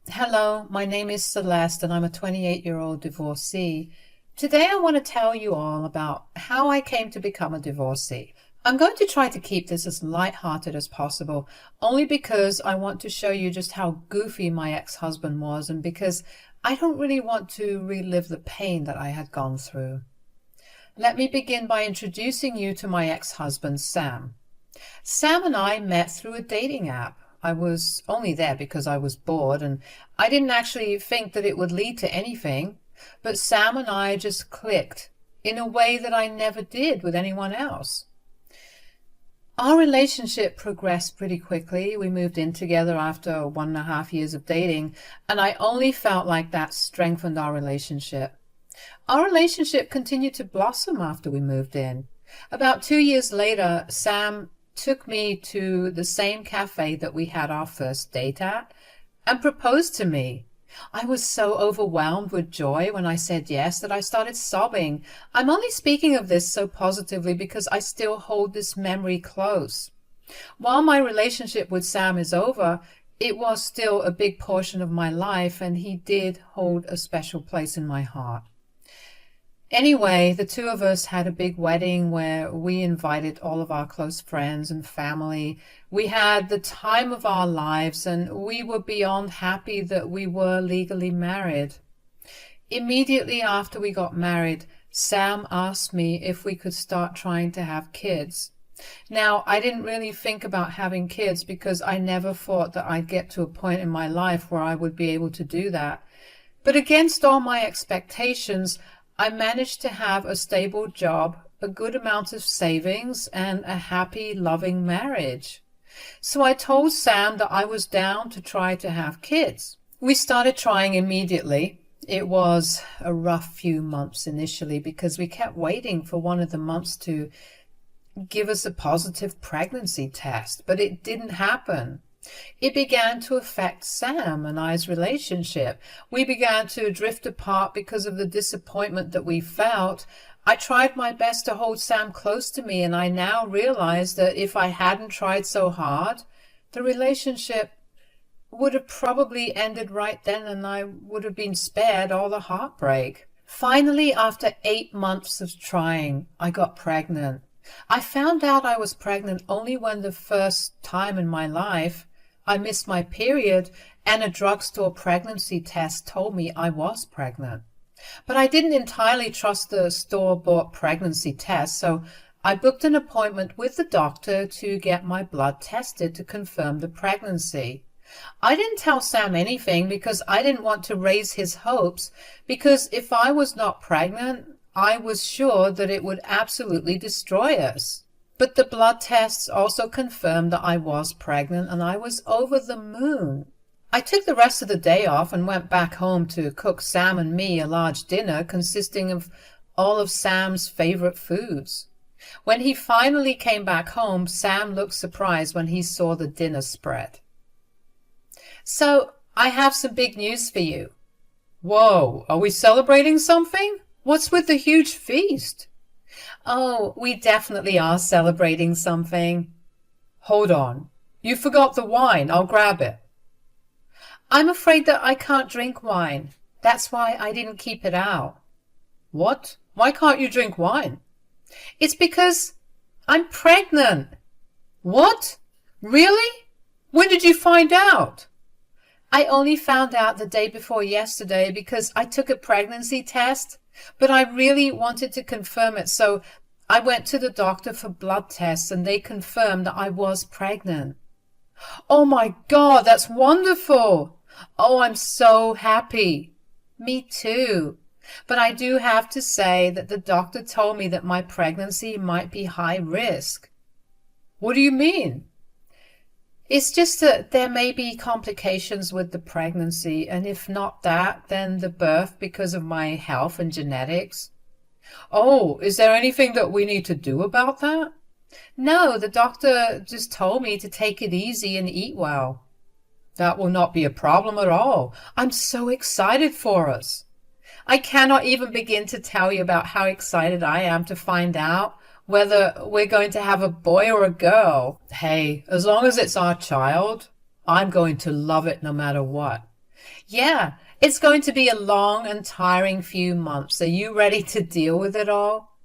Hello, my name is Celeste and I'm a 28-year-old divorcee. Today I want to tell you all about how I came to become a divorcee. I'm going to try to keep this as light-hearted as possible, only because I want to show you just how goofy my ex-husband was and because I don't really want to relive the pain that I had gone through. Let me begin by introducing you to my ex-husband, Sam. Sam and I met through a dating app. I was only there because I was bored and I didn't actually think that it would lead to anything, but Sam and I just clicked in a way that I never did with anyone else. Our relationship progressed pretty quickly. We moved in together after 1.5 years of dating, and I only felt like that strengthened our relationship. Our relationship continued to blossom after we moved in. About 2 years later, Sam took me to the same cafe that we had our first date at and proposed to me. I was so overwhelmed with joy when I said yes that I started sobbing. I'm only speaking of this so positively because I still hold this memory close. While my relationship with Sam is over, it was still a big portion of my life and he did hold a special place in my heart. Anyway, the two of us had a big wedding where we invited all of our close friends and family. We had the time of our lives and we were beyond happy that we were legally married. Immediately after we got married, Sam asked me if we could start trying to have kids. Now, I didn't really think about having kids because I never thought that I'd get to a point in my life where I would be able to do that. But against all my expectations, I managed to have a stable job, a good amount of savings, and a happy, loving marriage. So I told Sam that I was down to try to have kids. We started trying immediately. It was a rough few months initially because we kept waiting for one of the months to give us a positive pregnancy test, but it didn't happen. It began to affect Sam and I's relationship. We began to drift apart because of the disappointment that we felt. I tried my best to hold Sam close to me, and I now realize that if I hadn't tried so hard, the relationship would have probably ended right then and I would have been spared all the heartbreak. Finally, after 8 months of trying, I got pregnant. I found out I was pregnant only when the first time in my life I missed my period and a drugstore pregnancy test told me I was pregnant. But I didn't entirely trust the store-bought pregnancy test, so I booked an appointment with the doctor to get my blood tested to confirm the pregnancy. I didn't tell Sam anything because I didn't want to raise his hopes, because if I was not pregnant, I was sure that it would absolutely destroy us. But the blood tests also confirmed that I was pregnant and I was over the moon. I took the rest of the day off and went back home to cook Sam and me a large dinner consisting of all of Sam's favorite foods. When he finally came back home, Sam looked surprised when he saw the dinner spread. So, I have some big news for you. Whoa, are we celebrating something? What's with the huge feast? Oh, we definitely are celebrating something. Hold on. You forgot the wine. I'll grab it. I'm afraid that I can't drink wine. That's why I didn't keep it out. What? Why can't you drink wine? It's because I'm pregnant. What? Really? When did you find out? I only found out the day before yesterday because I took a pregnancy test. But I really wanted to confirm it, so I went to the doctor for blood tests and they confirmed that I was pregnant. Oh my God, that's wonderful! Oh, I'm so happy. Me too. But I do have to say that the doctor told me that my pregnancy might be high risk. What do you mean? It's just that there may be complications with the pregnancy, and if not that, then the birth because of my health and genetics. Oh, is there anything that we need to do about that? No, the doctor just told me to take it easy and eat well. That will not be a problem at all. I'm so excited for us. I cannot even begin to tell you about how excited I am to find out whether we're going to have a boy or a girl. Hey, as long as it's our child, I'm going to love it no matter what. Yeah, it's going to be a long and tiring few months. Are you ready to deal with it all?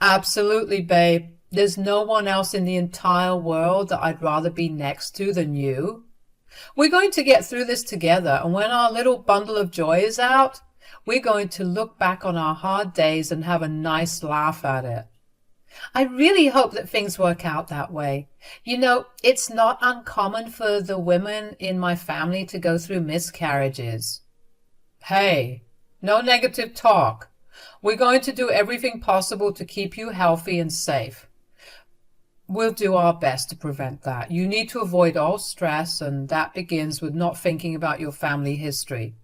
Absolutely, babe. There's no one else in the entire world that I'd rather be next to than you. We're going to get through this together, and when our little bundle of joy is out, we're going to look back on our hard days and have a nice laugh at it. I really hope that things work out that way. You know, it's not uncommon for the women in my family to go through miscarriages. Hey, no negative talk. We're going to do everything possible to keep you healthy and safe. We'll do our best to prevent that. You need to avoid all stress, and that begins with not thinking about your family history.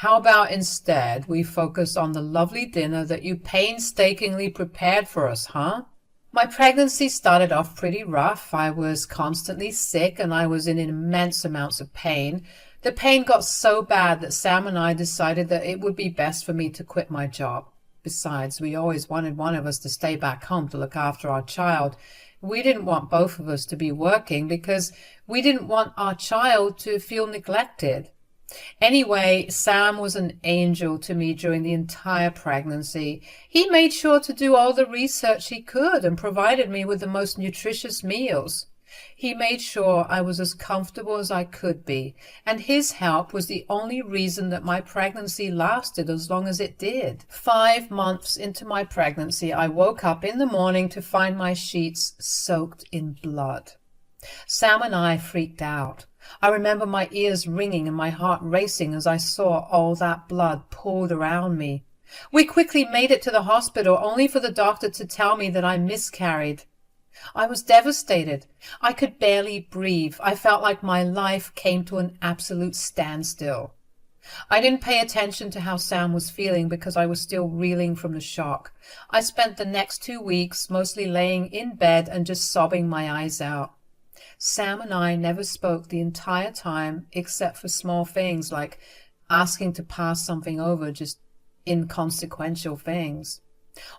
How about instead we focus on the lovely dinner that you painstakingly prepared for us, huh? My pregnancy started off pretty rough. I was constantly sick and I was in immense amounts of pain. The pain got so bad that Sam and I decided that it would be best for me to quit my job. Besides, we always wanted one of us to stay back home to look after our child. We didn't want both of us to be working because we didn't want our child to feel neglected. Anyway, Sam was an angel to me during the entire pregnancy. He made sure to do all the research he could and provided me with the most nutritious meals. He made sure I was as comfortable as I could be, and his help was the only reason that my pregnancy lasted as long as it did. 5 months into my pregnancy, I woke up in the morning to find my sheets soaked in blood. Sam and I freaked out. I remember my ears ringing and my heart racing as I saw all that blood poured around me. We quickly made it to the hospital, only for the doctor to tell me that I miscarried. I was devastated. I could barely breathe. I felt like my life came to an absolute standstill. I didn't pay attention to how Sam was feeling because I was still reeling from the shock. I spent the next 2 weeks mostly laying in bed and just sobbing my eyes out. Sam and I never spoke the entire time except for small things like asking to pass something over, just inconsequential things.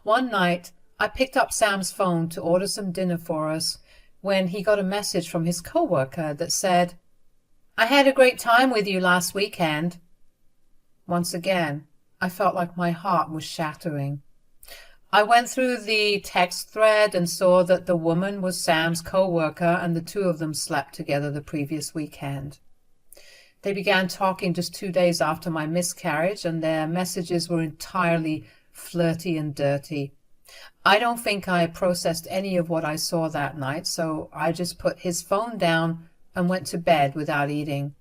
One night, I picked up Sam's phone to order some dinner for us when he got a message from his coworker that said, "I had a great time with you last weekend." Once again, I felt like my heart was shattering. I went through the text thread and saw that the woman was Sam's co-worker and the two of them slept together the previous weekend. They began talking just 2 days after my miscarriage, and their messages were entirely flirty and dirty. I don't think I processed any of what I saw that night, so I just put his phone down and went to bed without eating.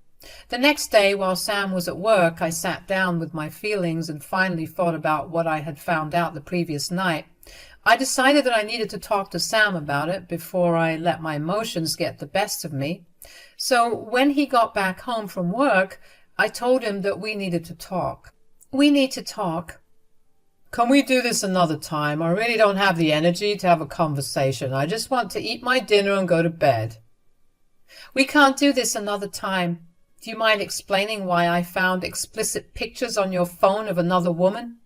The next day, while Sam was at work, I sat down with my feelings and finally thought about what I had found out the previous night. I decided that I needed to talk to Sam about it before I let my emotions get the best of me. So when he got back home from work, I told him that we needed to talk. "We need to talk." "Can we do this another time? I really don't have the energy to have a conversation. I just want to eat my dinner and go to bed." "We can't do this another time. Do you mind explaining why I found explicit pictures on your phone of another woman?"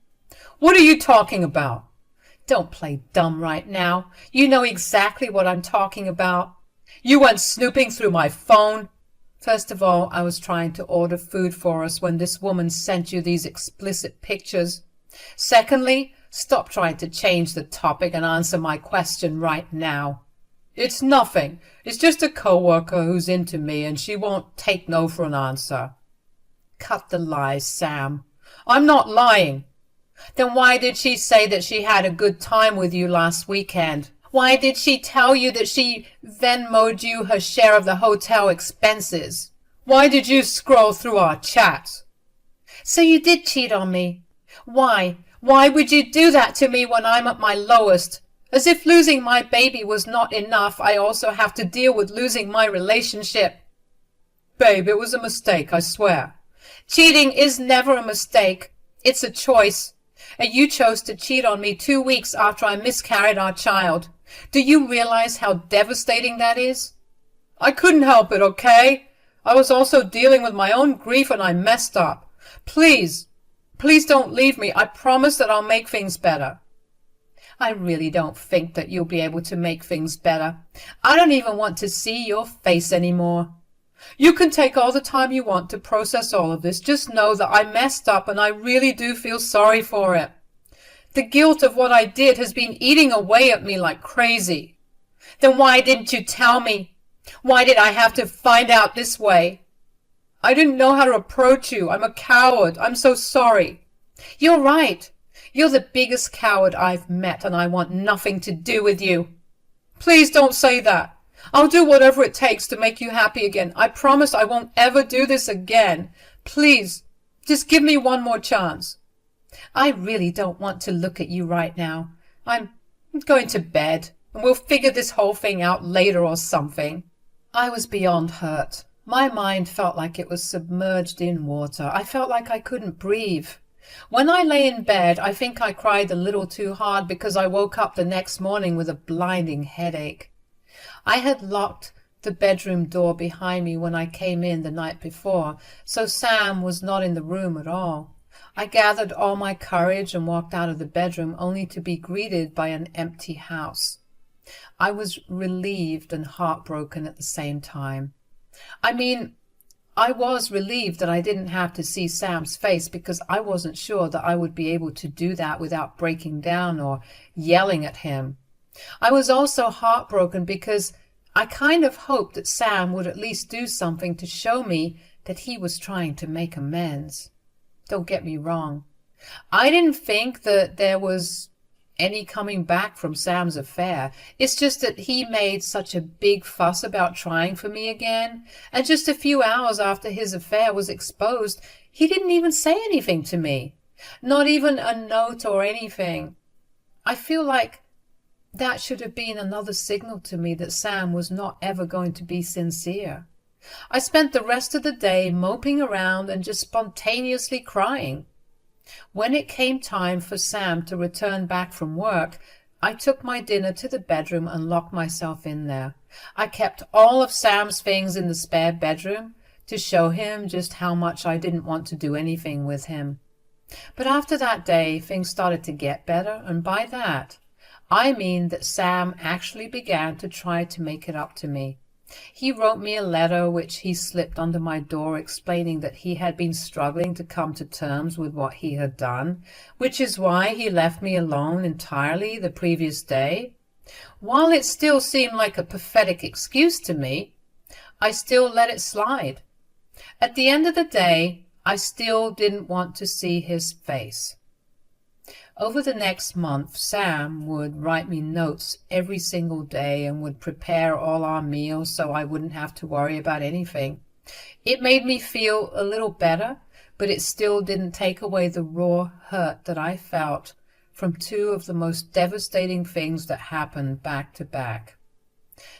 "What are you talking about?" "Don't play dumb right now. You know exactly what I'm talking about." "You went snooping through my phone?" "First of all, I was trying to order food for us when this woman sent you these explicit pictures. Secondly, stop trying to change the topic and answer my question right now." "It's nothing. It's just a coworker who's into me and she won't take no for an answer." "Cut the lies, Sam." "I'm not lying." "Then why did she say that she had a good time with you last weekend? Why did she tell you that she Venmo'd you her share of the hotel expenses? Why did you scroll through our chats?" "So you did cheat on me. Why? Why would you do that to me when I'm at my lowest? As if losing my baby was not enough, I also have to deal with losing my relationship." "Babe, it was a mistake, I swear." "Cheating is never a mistake. It's a choice. And you chose to cheat on me 2 weeks after I miscarried our child. Do you realize how devastating that is?" "I couldn't help it, okay? I was also dealing with my own grief and I messed up. Please don't leave me. I promise that I'll make things better." "I really don't think that you'll be able to make things better. I don't even want to see your face anymore." You can take all the time you want to process all of this. Just know that I messed up and I really do feel sorry for it. The guilt of what I did has been eating away at me like crazy. Then why didn't you tell me? Why did I have to find out this way? I didn't know how to approach you. I'm a coward. I'm so sorry. You're right. You're the biggest coward I've met, and I want nothing to do with you. Please don't say that. I'll do whatever it takes to make you happy again. I promise I won't ever do this again. Please, just give me one more chance. I really don't want to look at you right now. I'm going to bed, and we'll figure this whole thing out later or something. I was beyond hurt. My mind felt like it was submerged in water. I felt like I couldn't breathe. When I lay in bed, I think I cried a little too hard because I woke up the next morning with a blinding headache. I had locked the bedroom door behind me when I came in the night before, so Sam was not in the room at all. I gathered all my courage and walked out of the bedroom, only to be greeted by an empty house. I was relieved and heartbroken at the same time. I was relieved that I didn't have to see Sam's face, because I wasn't sure that I would be able to do that without breaking down or yelling at him. I was also heartbroken because I kind of hoped that Sam would at least do something to show me that he was trying to make amends. Don't get me wrong. I didn't think that there was any coming back from Sam's affair. It's just that he made such a big fuss about trying for me again, and just a few hours after his affair was exposed, he didn't even say anything to me. Not even a note or anything. I feel like that should have been another signal to me that Sam was not ever going to be sincere. I spent the rest of the day moping around and just spontaneously crying. When it came time for Sam to return back from work, I took my dinner to the bedroom and locked myself in there. I kept all of Sam's things in the spare bedroom to show him just how much I didn't want to do anything with him. But after that day, things started to get better, and by that, I mean that Sam actually began to try to make it up to me. He wrote me a letter which he slipped under my door, explaining that he had been struggling to come to terms with what he had done, which is why he left me alone entirely the previous day. While it still seemed like a pathetic excuse to me, I still let it slide. At the end of the day, I still didn't want to see his face. Over the next month, Sam would write me notes every single day and would prepare all our meals so I wouldn't have to worry about anything. It made me feel a little better, but it still didn't take away the raw hurt that I felt from two of the most devastating things that happened back to back.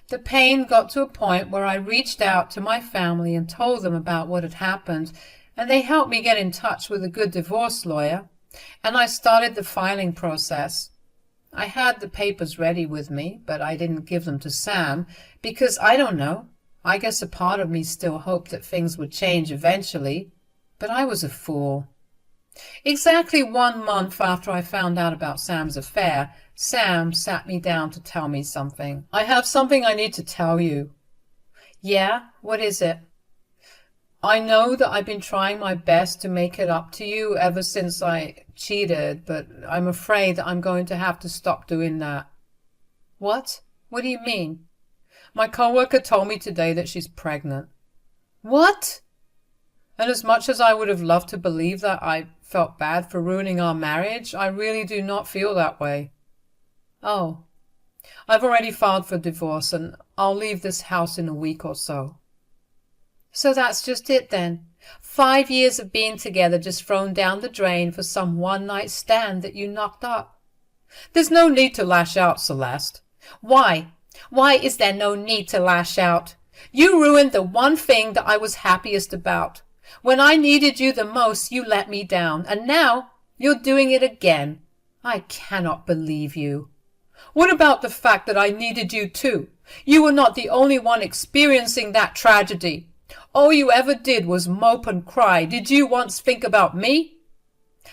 The pain got to a point where I reached out to my family and told them about what had happened, and they helped me get in touch with a good divorce lawyer. And I started the filing process. I had the papers ready with me, but I didn't give them to Sam because, I don't know, I guess a part of me still hoped that things would change eventually, but I was a fool. Exactly 1 month after I found out about Sam's affair, Sam sat me down to tell me something. I have something I need to tell you. Yeah? What is it? I know that I've been trying my best to make it up to you ever since I cheated, but I'm afraid that I'm going to have to stop doing that. What? What do you mean? My coworker told me today that she's pregnant. What? And as much as I would have loved to believe that I felt bad for ruining our marriage, I really do not feel that way. Oh. I've already filed for divorce, and I'll leave this house in a week or so. So that's just it then. 5 years of being together just thrown down the drain for some one-night stand that you knocked up. There's no need to lash out, Celeste. Why? Why is there no need to lash out? You ruined the one thing that I was happiest about. When I needed you the most, you let me down, and now you're doing it again. I cannot believe you. What about the fact that I needed you too? You were not the only one experiencing that tragedy. All you ever did was mope and cry. Did you once think about me?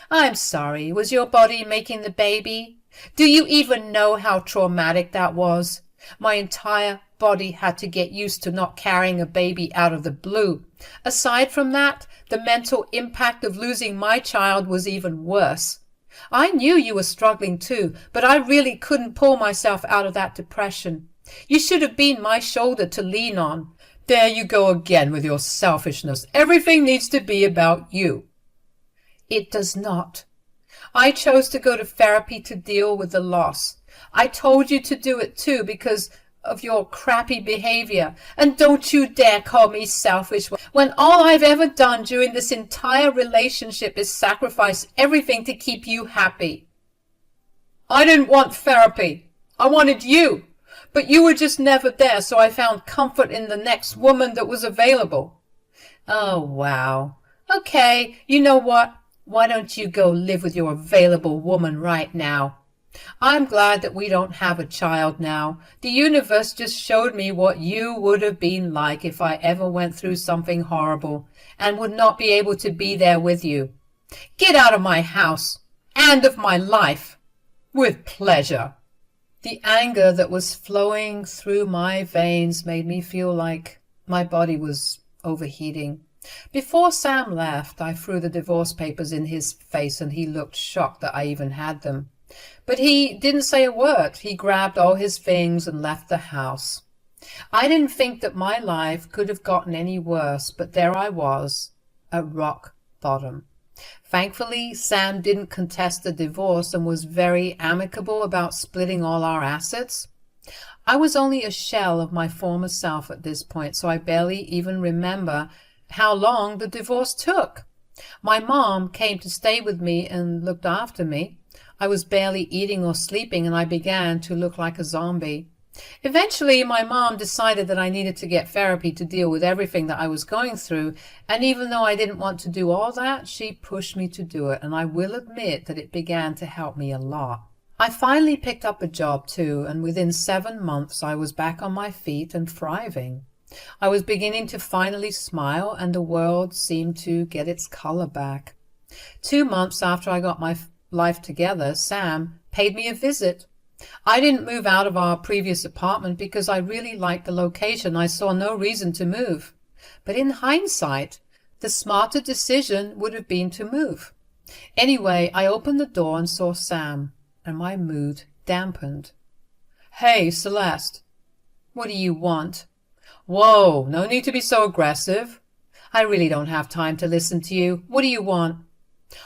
I'm sorry. Was your body making the baby? Do you even know how traumatic that was? My entire body had to get used to not carrying a baby out of the blue. Aside from that, the mental impact of losing my child was even worse. I knew you were struggling too, but I really couldn't pull myself out of that depression. You should have been my shoulder to lean on. There you go again with your selfishness. Everything needs to be about you. It does not. I chose to go to therapy to deal with the loss. I told you to do it too because of your crappy behavior. And don't you dare call me selfish when all I've ever done during this entire relationship is sacrifice everything to keep you happy. I didn't want therapy. I wanted you. But you were just never there, so I found comfort in the next woman that was available. Oh, wow. Okay, you know what? Why don't you go live with your available woman right now? I'm glad that we don't have a child now. The universe just showed me what you would have been like if I ever went through something horrible and would not be able to be there with you. Get out of my house and of my life. With pleasure. The anger that was flowing through my veins made me feel like my body was overheating. Before Sam left, I threw the divorce papers in his face and he looked shocked that I even had them. But he didn't say a word. He grabbed all his things and left the house. I didn't think that my life could have gotten any worse, but there I was, at rock bottom. Thankfully, Sam didn't contest the divorce and was very amicable about splitting all our assets. I was only a shell of my former self at this point, so I barely even remember how long the divorce took. My mom came to stay with me and looked after me. I was barely eating or sleeping, and I began to look like a zombie. Eventually, my mom decided that I needed to get therapy to deal with everything that I was going through, and even though I didn't want to do all that, she pushed me to do it, and I will admit that it began to help me a lot. I finally picked up a job too, and within 7 months I was back on my feet and thriving. I was beginning to finally smile, and the world seemed to get its color back. 2 months after I got my life together, Sam paid me a visit. I didn't move out of our previous apartment because I really liked the location. I saw no reason to move. But in hindsight, the smarter decision would have been to move. Anyway, I opened the door and saw Sam, and my mood dampened. Hey, Celeste. What do you want? Whoa, no need to be so aggressive. I really don't have time to listen to you. What do you want?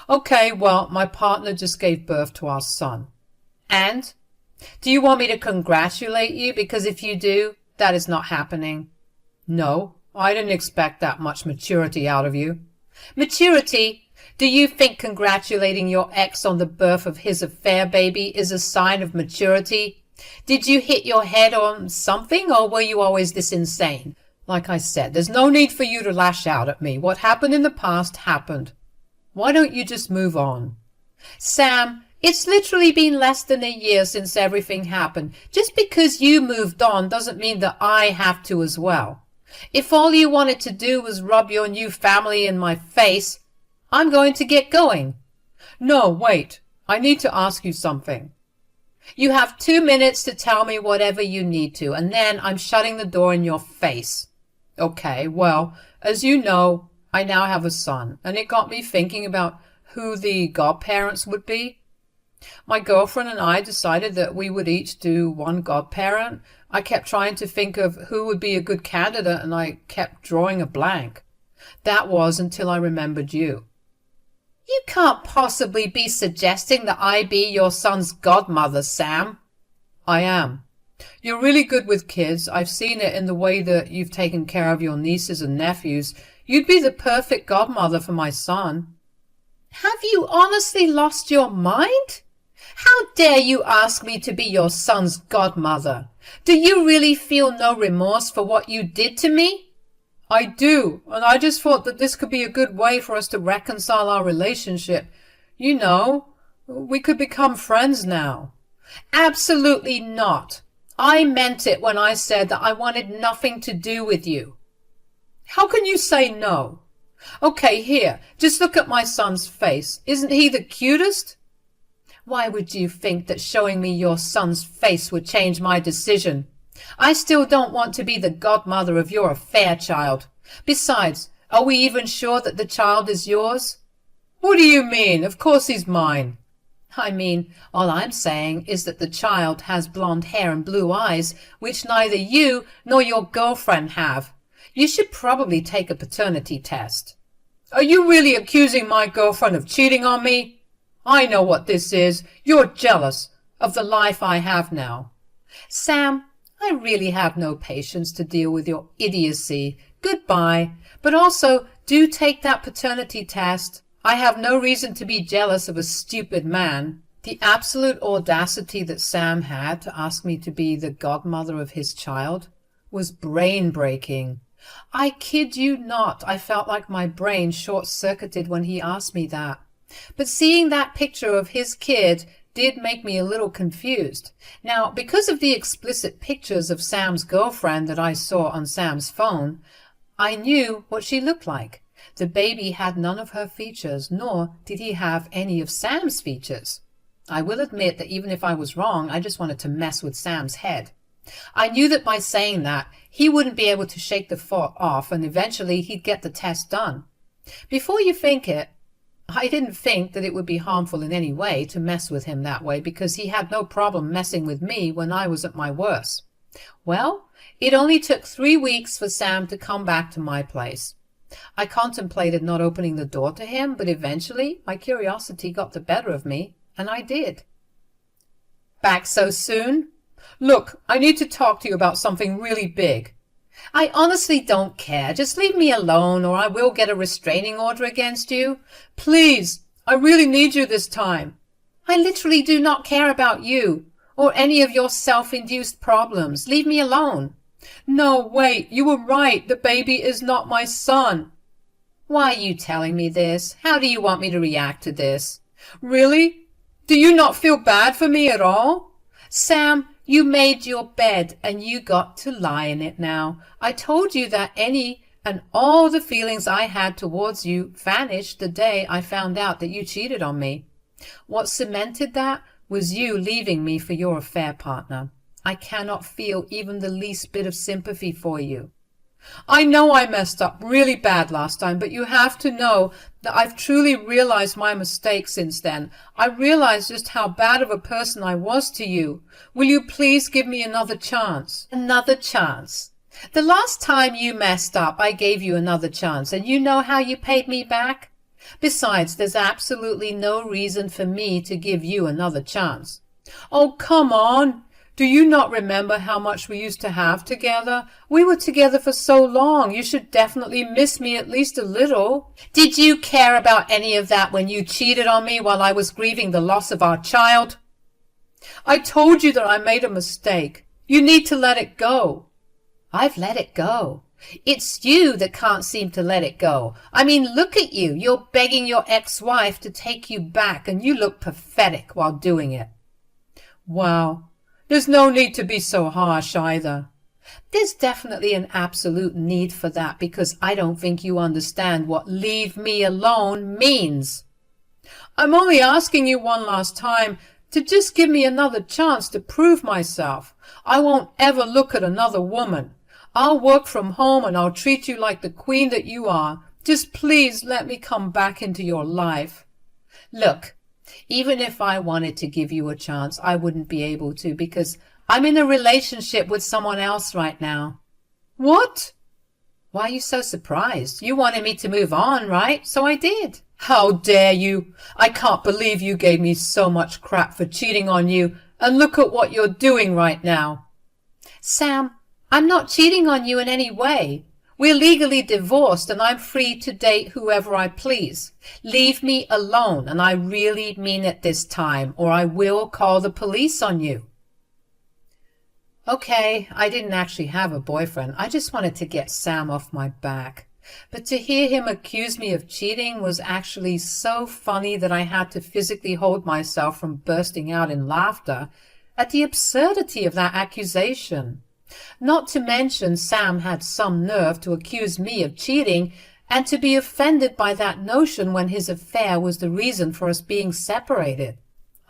Okay, well, my partner just gave birth to our son. And? Do you want me to congratulate you? Because if you do, that is not happening. No, I didn't expect that much maturity out of you. Maturity? Do you think congratulating your ex on the birth of his affair baby is a sign of maturity? Did you hit your head on something, or were you always this insane? Like I said, there's no need for you to lash out at me. What happened in the past happened. Why don't you just move on? Sam, it's literally been less than a year since everything happened. Just because you moved on doesn't mean that I have to as well. If all you wanted to do was rub your new family in my face, I'm going to get going. No, wait. I need to ask you something. You have 2 minutes to tell me whatever you need to, and then I'm shutting the door in your face. Okay, well, as you know, I now have a son, and it got me thinking about who the godparents would be. My girlfriend and I decided that we would each do one godparent. I kept trying to think of who would be a good candidate, and I kept drawing a blank. That was until I remembered you. You can't possibly be suggesting that I be your son's godmother, Sam. I am. You're really good with kids. I've seen it in the way that you've taken care of your nieces and nephews. You'd be the perfect godmother for my son. Have you honestly lost your mind? How dare you ask me to be your son's godmother? Do you really feel no remorse for what you did to me? I do, and I just thought that this could be a good way for us to reconcile our relationship. You know, we could become friends now. Absolutely not. I meant it when I said that I wanted nothing to do with you. How can you say no? Okay, here, just look at my son's face. Isn't he the cutest? Why would you think that showing me your son's face would change my decision? I still don't want to be the godmother of your affair, child. Besides, are we even sure that the child is yours? What do you mean? Of course he's mine. I mean, all I'm saying is that the child has blonde hair and blue eyes, which neither you nor your girlfriend have. You should probably take a paternity test. Are you really accusing my girlfriend of cheating on me? I know what this is. You're jealous of the life I have now. Sam, I really have no patience to deal with your idiocy. Goodbye. But also, do take that paternity test. I have no reason to be jealous of a stupid man. The absolute audacity that Sam had to ask me to be the godmother of his child was brain-breaking. I kid you not, I felt like my brain short-circuited when he asked me that. But seeing that picture of his kid did make me a little confused. Now, because of the explicit pictures of Sam's girlfriend that I saw on Sam's phone, I knew what she looked like. The baby had none of her features, nor did he have any of Sam's features. I will admit that even if I was wrong, I just wanted to mess with Sam's head. I knew that by saying that, he wouldn't be able to shake the thought off, and eventually he'd get the test done. Before you think it, I didn't think that it would be harmful in any way to mess with him that way, because he had no problem messing with me when I was at my worst. Well, it only took 3 weeks for Sam to come back to my place. I contemplated not opening the door to him, but eventually my curiosity got the better of me, and I did. Back so soon? Look, I need to talk to you about something really big. I honestly don't care. Just leave me alone, or I will get a restraining order against you. Please, I really need you this time. I literally do not care about you, or any of your self-induced problems. Leave me alone. No, wait, you were right. The baby is not my son. Why are you telling me this? How do you want me to react to this? Really? Do you not feel bad for me at all? Sam, you made your bed and you got to lie in it now. I told you that any and all the feelings I had towards you vanished the day I found out that you cheated on me. What cemented that was you leaving me for your affair partner. I cannot feel even the least bit of sympathy for you. I know I messed up really bad last time, but you have to know that I've truly realized my mistake since then. I realized just how bad of a person I was to you. Will you please give me another chance? Another chance? The last time you messed up, I gave you another chance, and you know how you paid me back? Besides, there's absolutely no reason for me to give you another chance. Oh, come on! Do you not remember how much we used to have together? We were together for so long. You should definitely miss me at least a little. Did you care about any of that when you cheated on me while I was grieving the loss of our child? I told you that I made a mistake. You need to let it go. I've let it go. It's you that can't seem to let it go. I mean, look at you. You're begging your ex-wife to take you back, and you look pathetic while doing it. Wow. There's no need to be so harsh either. There's definitely an absolute need for that, because I don't think you understand what leave me alone means. I'm only asking you one last time to just give me another chance to prove myself. I won't ever look at another woman. I'll work from home and I'll treat you like the queen that you are. Just please let me come back into your life. Look, even if I wanted to give you a chance, I wouldn't be able to, because I'm in a relationship with someone else right now. What? Why are you so surprised? You wanted me to move on, right? So I did. How dare you? I can't believe you gave me so much crap for cheating on you, and look at what you're doing right now. Sam, I'm not cheating on you in any way. We're legally divorced, and I'm free to date whoever I please. Leave me alone, and I really mean it this time, or I will call the police on you. Okay, I didn't actually have a boyfriend. I just wanted to get Sam off my back. But to hear him accuse me of cheating was actually so funny that I had to physically hold myself from bursting out in laughter at the absurdity of that accusation. Not to mention Sam had some nerve to accuse me of cheating, and to be offended by that notion when his affair was the reason for us being separated.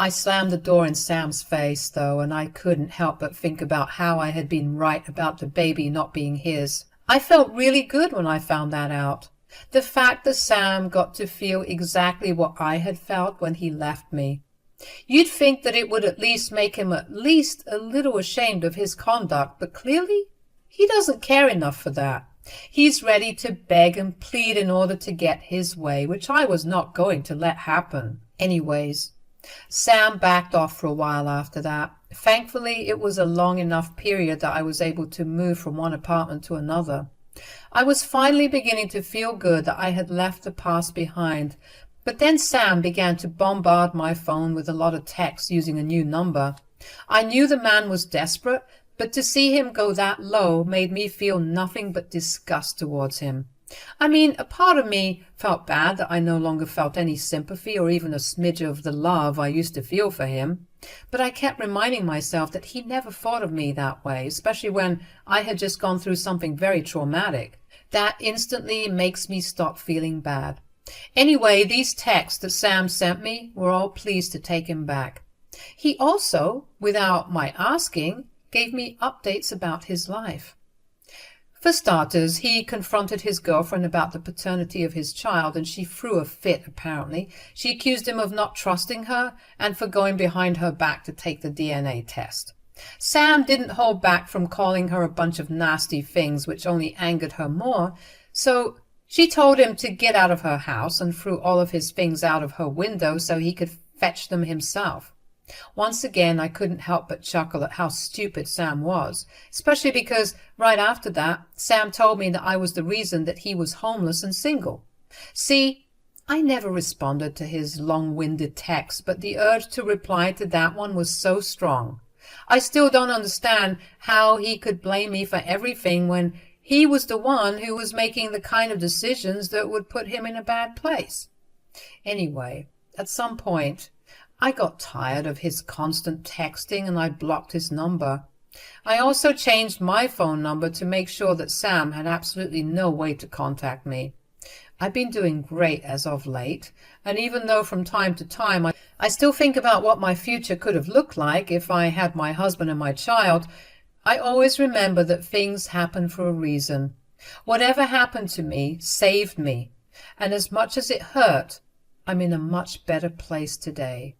I slammed the door in Sam's face, though, and I couldn't help but think about how I had been right about the baby not being his. I felt really good when I found that out. The fact that Sam got to feel exactly what I had felt when he left me. You'd think that it would at least make him at least a little ashamed of his conduct, but clearly he doesn't care enough for that. He's ready to beg and plead in order to get his way, which I was not going to let happen. Anyways, Sam backed off for a while after that. Thankfully, it was a long enough period that I was able to move from one apartment to another. I was finally beginning to feel good that I had left the past behind, but then Sam began to bombard my phone with a lot of texts using a new number. I knew the man was desperate, but to see him go that low made me feel nothing but disgust towards him. I mean, a part of me felt bad that I no longer felt any sympathy or even a smidge of the love I used to feel for him. But I kept reminding myself that he never thought of me that way, especially when I had just gone through something very traumatic. That instantly makes me stop feeling bad. Anyway, these texts that Sam sent me were all pleased to take him back. He also, without my asking, gave me updates about his life. For starters, he confronted his girlfriend about the paternity of his child, and she threw a fit, apparently. She accused him of not trusting her and for going behind her back to take the DNA test. Sam didn't hold back from calling her a bunch of nasty things, which only angered her more, so she told him to get out of her house and threw all of his things out of her window so he could fetch them himself. Once again, I couldn't help but chuckle at how stupid Sam was, especially because right after that, Sam told me that I was the reason that he was homeless and single. See, I never responded to his long-winded text, but the urge to reply to that one was so strong. I still don't understand how he could blame me for everything when he was the one who was making the kind of decisions that would put him in a bad place. Anyway, at some point, I got tired of his constant texting and I blocked his number. I also changed my phone number to make sure that Sam had absolutely no way to contact me. I've been doing great as of late, and even though from time to time I still think about what my future could have looked like if I had my husband and my child, I always remember that things happen for a reason. Whatever happened to me saved me, and as much as it hurt, I'm in a much better place today.